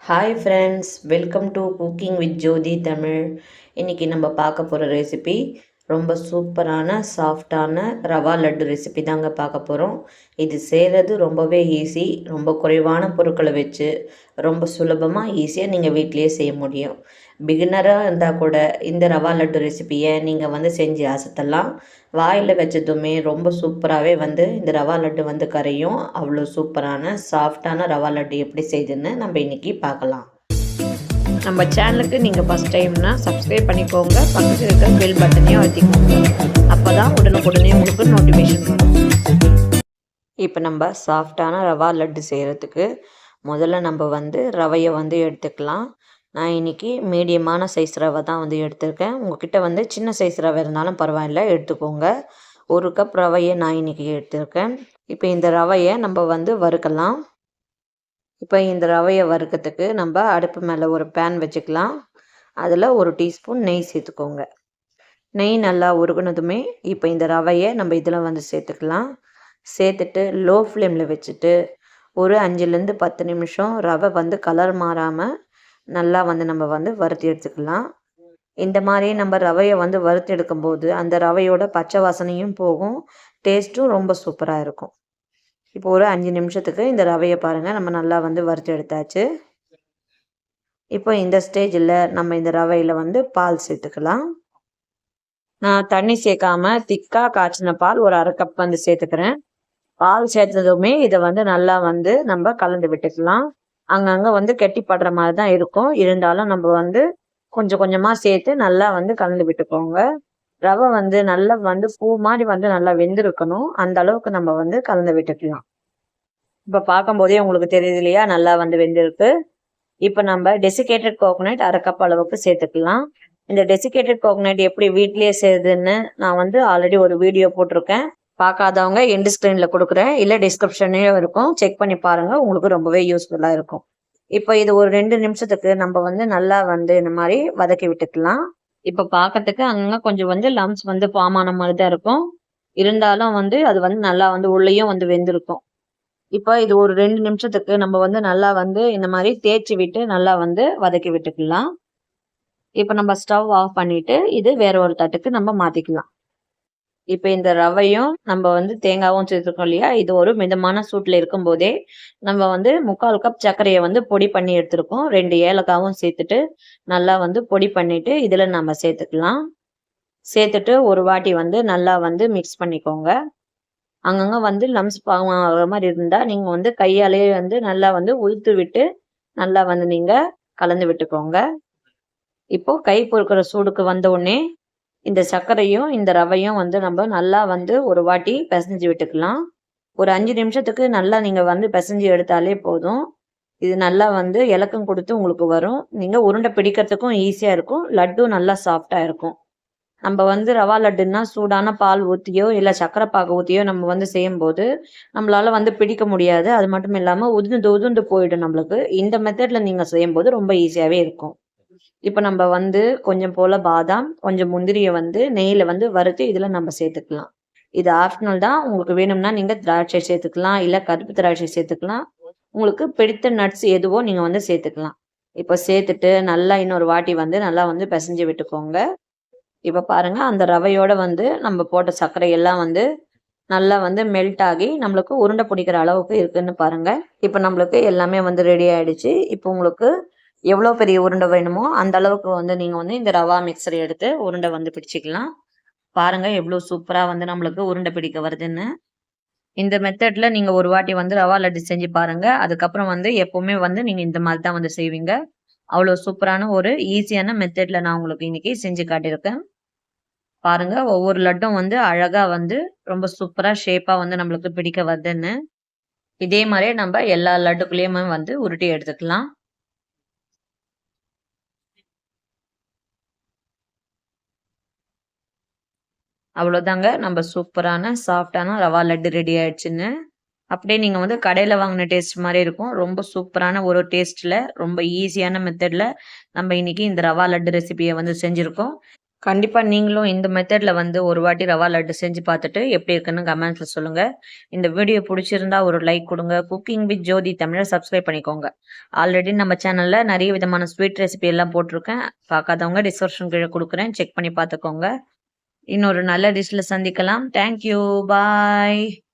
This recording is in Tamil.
Hi friends, welcome to cooking with Jyothi Tamil. இன்றைக்கி நம்ம பார்க்க போகிற ரெசிபி ரொம்ப சூப்பரான சாஃப்டான ரவா லட்டு ரெசிபி தாங்க பார்க்க போகிறோம். இது செய்கிறது ரொம்பவே ஈஸி. ரொம்ப குறைவான பொருட்களை வச்சு ரொம்ப சுலபமாக ஈஸியாக நீங்கள் வீட்டிலையே செய்ய முடியும். பிகினராக இருந்தால் கூட இந்த ரவா லட்டு ரெசிபியை நீங்கள் செஞ்சு அசத்தலாம். வாயில் வச்சதுமே ரொம்ப சூப்பராகவே இந்த ரவா லட்டு கரையும். அவ்வளோ சூப்பரான சாஃப்டான ரவா லட்டு எப்படி செய்யுதுன்னு நம்ம இன்றைக்கி பார்க்கலாம். நம்ம சேனலுக்கு நீங்கள் ஃபஸ்ட் டைம்னா சப்ஸ்கிரைப் பண்ணிக்கோங்க. பக்கத்தில் இருக்கிற பெல் பட்டனையும் அழுத்திக்கோங்க. அப்போ தான் உடனுக்குடனே உங்களுக்கு நோட்டிஃபிகேஷன் வரும். இப்போ நம்ம சாஃப்டான ரவா லட்டு செய்கிறதுக்கு முதல்ல நம்ம ரவையை எடுத்துக்கலாம். நான் இன்றைக்கி மீடியமான சைஸ் ரவை தான் எடுத்திருக்கேன். உங்கள்கிட்ட சின்ன சைஸ் ரவை இருந்தாலும் பரவாயில்ல, எடுத்துக்கோங்க. 1 கப் ரவையை நான் இன்றைக்கி எடுத்திருக்கேன். இப்போ இந்த ரவையை நம்ம வறுக்கலாம். இப்போ இந்த ரவையை வறுக்கிறதுக்கு நம்ம அடுப்பு மேலே ஒரு பேன் வச்சுக்கலாம். அதில் 1 டீஸ்பூன் நெய் சேர்த்துக்கோங்க. நெய் நல்லா உருகுனதுமே இப்போ இந்த ரவையை நம்ம இதில் சேர்த்துக்கலாம். சேர்த்துட்டு லோ ஃப்ளேமில் வச்சுட்டு ஒரு 5லேருந்து 10 நிமிஷம் ரவை கலர் மாறாமல் நல்லா நம்ம வறுத்து எடுத்துக்கலாம். இந்த மாதிரி நம்ம ரவையை வறுத்து எடுக்கும்போது அந்த ரவையோட பச்சை வாசனையும் போகும், டேஸ்ட்டும் ரொம்ப சூப்பராக இருக்கும். இப்போ ஒரு 5 நிமிஷத்துக்கு இந்த ரவையை பாருங்கள், நம்ம நல்லா வறுத்து எடுத்தாச்சு. இப்போ இந்த ஸ்டேஜில் நம்ம இந்த ரவையில் பால் சேர்த்துக்கலாம். நான் தண்ணி சேர்க்காம திக்காக காய்ச்சின பால் ஒரு 1/2 கப் சேர்த்துக்கிறேன். பால் சேர்த்ததுமே இதை நல்லா நம்ம கலந்து விட்டுக்கலாம். அங்கங்கே கெட்டிப்படுற மாதிரி தான் இருக்கும். இருந்தாலும் நம்ம கொஞ்சம் கொஞ்சமாக சேர்த்து நல்லா கலந்து விட்டுக்கோங்க. ரவை நல்லா பூ மாதிரி நல்லா வெந்திருக்கணும். அந்த அளவுக்கு நம்ம கலந்து விட்டுக்கலாம். இப்போ பார்க்கும்போதே உங்களுக்கு தெரியுது இல்லையா, நல்லா வெந்திருக்கு. இப்போ நம்ம டெசிகேட்டட் கோகோனட் 1/2 கப் அளவுக்கு சேர்த்துக்கலாம். இந்த டெசிகேட்டட் கோகோனட் எப்படி வீட்லேயே செய்யுதுன்னு நான் ஆல்ரெடி ஒரு வீடியோ போட்டிருக்கேன். பார்க்காதவங்க எண்டு ஸ்க்ரீனில் கொடுக்குறேன், இல்லை டிஸ்கிரிப்ஷன்லேயும் இருக்கும், செக் பண்ணி பாருங்கள். உங்களுக்கு ரொம்பவே யூஸ்ஃபுல்லாக இருக்கும். இப்போ இது ஒரு 2 நிமிஷத்துக்கு நம்ம நல்லா இந்த மாதிரி வதக்கி விட்டுக்கலாம். இப்போ பார்க்கறதுக்கு அங்கே கொஞ்சம் லம்ஸ் ஃபார்ம் ஆன மாதிரி தான் இருக்கும். இருந்தாலும் அது நல்லா உள்ளேயும் வெந்திருக்கும். இப்போ இது ஒரு 2 நிமிஷத்துக்கு நம்ம நல்லா இந்த மாதிரி தேய்ச்சி விட்டு நல்லா வதக்கி விட்டுக்கலாம். இப்போ நம்ம ஸ்டவ் ஆஃப் பண்ணிட்டு இது வேற ஒரு தட்டுக்கு நம்ம மாற்றிக்கலாம். இப்போ இந்த ரவையும் நம்ம தேங்காயும் சேர்த்துருக்கோம் இல்லையா, இது ஒரு மிதமான சூட்டில் இருக்கும்போதே நம்ம 3/4 கப் சர்க்கரையை பொடி பண்ணி எடுத்துருக்கோம். 2 ஏலக்காவும் சேர்த்துட்டு நல்லா பொடி பண்ணிட்டு இதில் நம்ம சேர்த்துக்கலாம். சேர்த்துட்டு ஒரு வாட்டி நல்லா மிக்ஸ் பண்ணிக்கோங்க. அங்கங்கே லம்ஸ் ஆகிற மாதிரி இருந்தால் நீங்கள் கையாலேயே நல்லா உளுத்து விட்டு நல்லா நீங்கள் கலந்து விட்டுக்கோங்க. இப்போ கை பொறுக்கிற சூடுக்கு வந்த உடனே இந்த சர்க்கரையும் இந்த ரவையும் நம்ம நல்லா ஒரு வாட்டி பிசைஞ்சு விட்டுக்கலாம். ஒரு 5 நிமிஷத்துக்கு நல்லா நீங்கள் பிசைஞ்சு எடுத்தாலே போதும். இது நல்லா இலக்கம் கொடுத்து உங்களுக்கு வரும். நீங்கள் உருண்டை பிடிக்கிறதுக்கும் ஈஸியாக இருக்கும். லட்டும் நல்லா சாஃப்டாக இருக்கும். நம்ம ரவா லட்டுன்னா சூடான பால் ஊற்றியோ இல்லை சர்க்கரை பாகு ஊற்றியோ நம்ம செய்யும்போது நம்மளால் பிடிக்க முடியாது. அது மட்டும் இல்லாமல் உதுந்து போயிடும் நம்மளுக்கு. இந்த மெத்தடில் நீங்கள் செய்யும்போது ரொம்ப ஈஸியாகவே இருக்கும். இப்போ நம்ம கொஞ்சம் போல் பாதாம், கொஞ்சம் முந்திரியை நெய்யில் வறுத்து இதில் நம்ம சேர்த்துக்கலாம். இது ஆப்ஷனல் தான். உங்களுக்கு வேணும்னா நீங்கள் திராட்சை சேர்த்துக்கலாம், இல்லை கருப்பு திராட்சை சேர்த்துக்கலாம். உங்களுக்கு பிடித்த நட்ஸ் எதுவோ நீங்கள் சேர்த்துக்கலாம். இப்போ சேர்த்துட்டு நல்லா இன்னொரு வாட்டி நல்லா பிசைஞ்சு விட்டுக்கோங்க. இப்போ பாருங்கள், அந்த ரவையோட நம்ம போட்ட சர்க்கரை எல்லாம் நல்லா மெல்ட் ஆகி நம்மளுக்கு உருண்டை பிடிக்கிற அளவுக்கு இருக்குன்னு பாருங்கள். இப்போ நம்மளுக்கு எல்லாமே ரெடி ஆகிடுச்சு. இப்போ உங்களுக்கு எவ்வளோ பெரிய உருண்டை வேணுமோ அந்த அளவுக்கு நீங்கள் இந்த ரவா மிக்சரை எடுத்து உருண்டை பிடிச்சிக்கலாம். பாருங்கள் எவ்வளோ சூப்பராக நம்மளுக்கு உருண்டை பிடிக்க வருதுன்னு. இந்த மெத்தடில் நீங்கள் ஒரு வாட்டி ரவா லட்டு செஞ்சு பாருங்கள். அதுக்கப்புறம் எப்போவுமே நீங்கள் இந்த மாதிரி தான் செய்வீங்க. அவ்வளோ சூப்பரான ஒரு ஈஸியான மெத்தடில் நான் உங்களுக்கு இன்றைக்கி செஞ்சு காட்டியிருக்கேன். பாருங்கள், ஒவ்வொரு லட்டும் அழகாக ரொம்ப சூப்பராக ஷேப்பாக நம்மளுக்கு பிடிக்க வருதுன்னு. இதே மாதிரியே நம்ம எல்லா லட்டுக்குள்ளேயுமே உருட்டி எடுத்துக்கலாம். அவ்வளோதாங்க, நம்ம சூப்பரான சாஃப்டான ரவா லட்டு ரெடி ஆயிடுச்சுன்னு. அப்படியே நீங்கள் கடையில் வாங்கின டேஸ்ட் மாதிரி இருக்கும். ரொம்ப சூப்பரான ஒரு டேஸ்ட்டில் ரொம்ப ஈஸியான மெத்தடில் நம்ம இன்றைக்கி இந்த ரவா லட்டு ரெசிபியை செஞ்சுருக்கோம். கண்டிப்பா நீங்களும் இந்த மெத்தட்ல வந்து ஒரு வாட்டி ரவா லட்டு செஞ்சு பார்த்துட்டு எப்படி இருக்குன்னு கமெண்ட்ஸ்ல சொல்லுங்க. இந்த வீடியோ புடிச்சிருந்தா ஒரு லைக் குடுங்க. குக்கிங் வித் ஜோதி தமிழ சப்ஸ்கிரைப் பண்ணிக்கோங்க. ஆல்ரெடி நம்ம சேனல்ல நெறைய விதமான ஸ்வீட் ரெசிபி எல்லாம் போட்டிருக்கேன். பார்க்காதவங்க டிஸ்கிரிப்ஷன் கீழ குடுக்குறேன். செக் பண்ணி பார்த்துக்கோங்க. இன்னொரு நல்ல டிஷ்ல சந்திக்கலாம். Thank you. பாய்.